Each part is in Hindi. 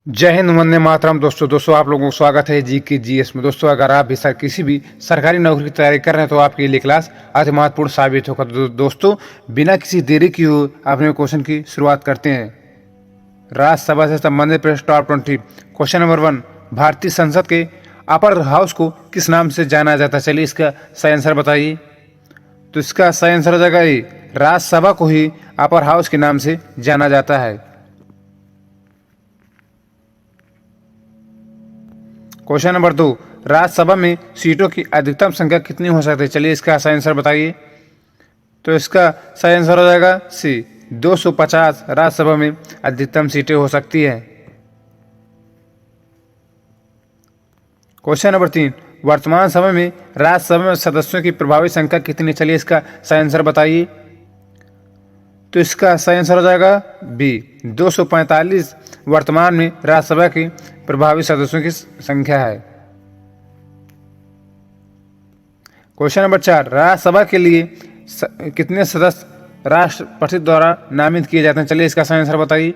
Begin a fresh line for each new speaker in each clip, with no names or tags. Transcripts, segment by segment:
जय हिंद, वंदे मातरम। दोस्तों आप लोगों को स्वागत है जी के जीएस में। दोस्तों अगर आप भी किसी भी सरकारी नौकरी की तैयारी कर रहे हैं तो आपके लिए क्लास अति महत्वपूर्ण साबित होगा। दोस्तों बिना किसी देरी की हुए अपने क्वेश्चन की शुरुआत करते हैं। राज्यसभा से संबंधित प्रश्न टॉप 20। क्वेश्चन नंबर 1, भारतीय संसद के अपर हाउस को किस नाम से जाना जाता है? चलिए इसका सही आंसर बताइए। तो इसका सही आंसर हो जाएगा ए, राज्यसभा को ही अपर हाउस के नाम से जाना जाता है। क्वेश्चन नंबर 2, राज्यसभा में सीटों की अधिकतम संख्या कितनी हो सकती है? चलिए इसका सही आंसर बताइए। तो इसका सही आंसर हो जाएगा सी, 250 राज्यसभा में अधिकतम सीटें हो सकती है। क्वेश्चन नंबर 3, वर्तमान समय में राज्यसभा में सदस्यों की प्रभावी संख्या कितनी? चलिए इसका सही आंसर बताइए। तो इसका सही आंसर हो जाएगा बी, 245 वर्तमान में राज्यसभा की प्रभावी सदस्यों की संख्या है। क्वेश्चन नंबर 4, राज्यसभा के लिए कितने सदस्य राष्ट्रपति द्वारा नामित किए जाते हैं? चलिए इसका सही आंसर बताइए।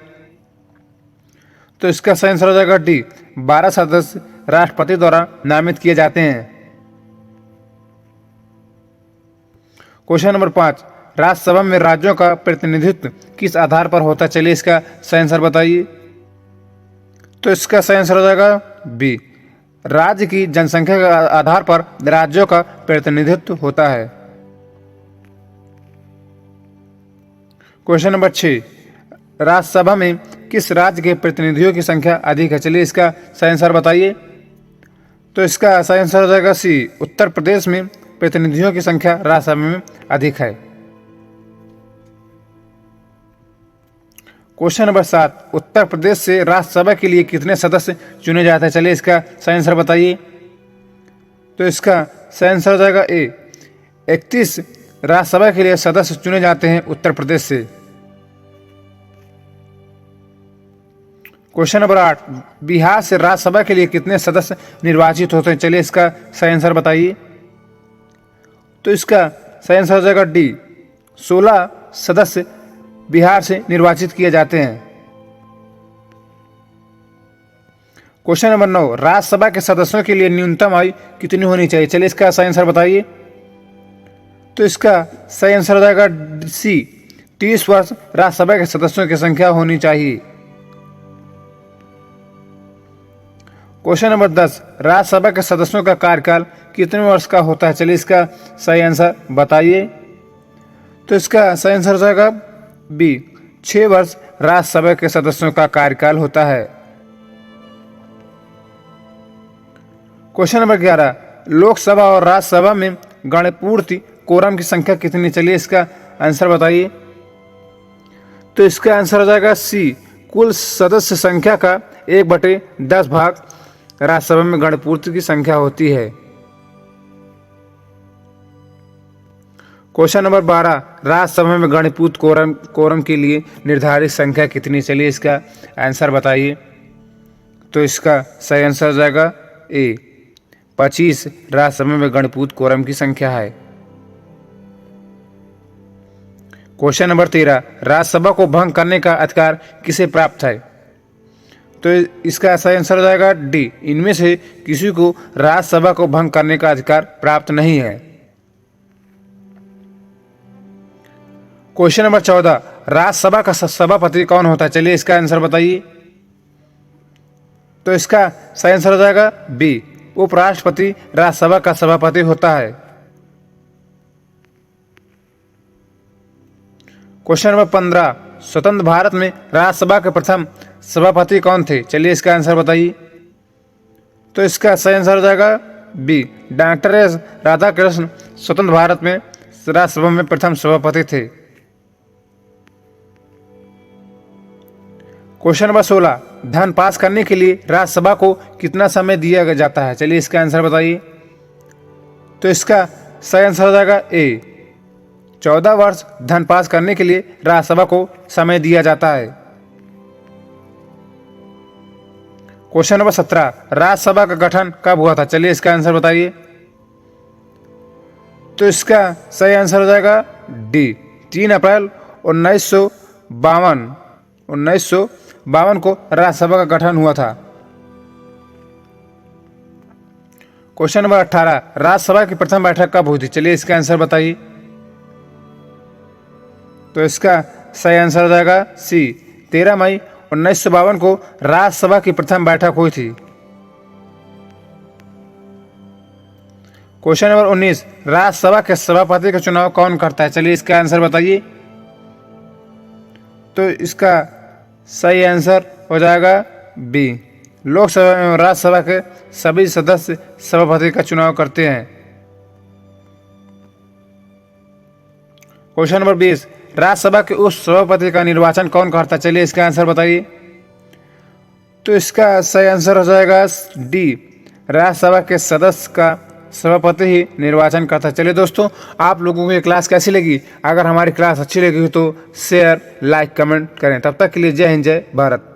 तो इसका सही आंसर हो जाएगा डी, 12 सदस्य राष्ट्रपति द्वारा नामित किए जाते हैं। क्वेश्चन नंबर 5, राज्यसभा में राज्यों का प्रतिनिधित्व किस आधार पर होता है? चलिए इसका सही आंसर बताइए। तो इसका सही आंसर हो जाएगा बी, राज्य की जनसंख्या के आधार पर राज्यों का प्रतिनिधित्व होता है। क्वेश्चन नंबर 6, राज्यसभा में किस राज्य के प्रतिनिधियों की संख्या अधिक है? चलिए इसका सही आंसर बताइए। तो इसका सही आंसर हो जाएगा सी, उत्तर प्रदेश में प्रतिनिधियों की संख्या राज्यसभा में अधिक है। क्वेश्चन नंबर 7, उत्तर प्रदेश से राज्यसभा के लिए कितने सदस्य चुने जाते हैं? चलिए इसका सही आंसर बताइए। तो इसका सही आंसर हो जाएगा ए, 31 राज्यसभा के लिए सदस्य चुने जाते हैं उत्तर प्रदेश से। क्वेश्चन नंबर 8, बिहार से राज्यसभा के लिए कितने सदस्य निर्वाचित होते हैं? चलिए इसका सही आंसर बताइए। तो इसका सही आंसर हो जाएगा डी, 16 सदस्य बिहार से निर्वाचित किए जाते हैं। क्वेश्चन नंबर 9, राज्यसभा के सदस्यों के लिए न्यूनतम आयु कितनी होनी चाहिए? चलिए इसका सही आंसर बताइए। तो इसका सही आंसर हो जाएगा सी, 30 वर्ष राज्यसभा के सदस्यों की संख्या होनी चाहिए। क्वेश्चन नंबर 10, राज्यसभा के सदस्यों का कार्यकाल कितने वर्ष का होता है? चलिए इसका सही आंसर बताइए। तो इसका सही आंसर हो जाएगा बी, 6 वर्ष राज्यसभा के सदस्यों का कार्यकाल होता है। क्वेश्चन नंबर 11, लोकसभा और राज्यसभा में गणपूर्ति कोरम की संख्या कितनी? चलिए इसका आंसर बताइए। तो इसका आंसर हो जाएगा सी, कुल सदस्य संख्या का 1/10 भाग राज्यसभा में गणपूर्ति की संख्या होती है। क्वेश्चन नंबर 12, राज्यसभा में गणपूर्त कोरम के लिए निर्धारित संख्या कितनी? चलिए इसका आंसर बताइए। तो इसका सही आंसर हो जाएगा ए, 25 राज्यसभा में गणपूर्त कोरम की संख्या है। क्वेश्चन नंबर 13, राज्यसभा को भंग करने का अधिकार किसे प्राप्त है? तो इसका सही आंसर हो जाएगा डी, इनमें से किसी को राज्यसभा को भंग करने का अधिकार प्राप्त नहीं है। क्वेश्चन नंबर 14, राज्यसभा का सभापति कौन होता है? चलिए इसका आंसर बताइए। तो इसका सही आंसर हो जाएगा बी, उपराष्ट्रपति राज्यसभा का सभापति होता है। क्वेश्चन नंबर 15, स्वतंत्र भारत में राज्यसभा के प्रथम सभापति कौन थे? चलिए इसका आंसर बताइए। तो इसका सही आंसर हो जाएगा बी, डॉक्टर एस राधाकृष्ण स्वतंत्र भारत में राज्यसभा में प्रथम सभापति थे। क्वेश्चन नंबर 16, धन पास करने के लिए राज्यसभा को कितना समय दिया जाता है? चलिए इसका आंसर बताइए। तो इसका सही आंसर हो जाएगा ए, 14 वर्ष धन पास करने के लिए राज्यसभा को समय दिया जाता है। क्वेश्चन नंबर 17, राज्यसभा का गठन कब हुआ था? चलिए इसका आंसर बताइए। तो इसका सही आंसर हो जाएगा डी, 3 अप्रैल 1952 1952 को राज्यसभा का गठन हुआ था? क्वेश्चन नंबर 18, राज्यसभा की प्रथम बैठक कब हुई थी? चलिए इसका आंसर बताइए। तो इसका सही आंसर हो जाएगा सी, 13 मई 1952 को राज्यसभा की प्रथम बैठक हुई थी। क्वेश्चन नंबर 19, राज्यसभा के सभापति का चुनाव कौन करता है? चलिए इसका आंसर बताइए। तो इसका सही आंसर हो जाएगा बी, लोकसभा एवं राज्यसभा के सभी सदस्य सभापति का चुनाव करते हैं। क्वेश्चन नंबर 20, राज्यसभा के उस सभापति का निर्वाचन कौन करता है? चलिए इसका आंसर बताइए। तो इसका सही आंसर हो जाएगा डी, राज्यसभा के सदस्य का सभापति ही निर्वाचन करता है। चलिए दोस्तों, आप लोगों को ये क्लास कैसी लगी? अगर हमारी क्लास अच्छी लगी हो तो शेयर, लाइक, कमेंट करें। तब तक के लिए जय हिंद, जय भारत।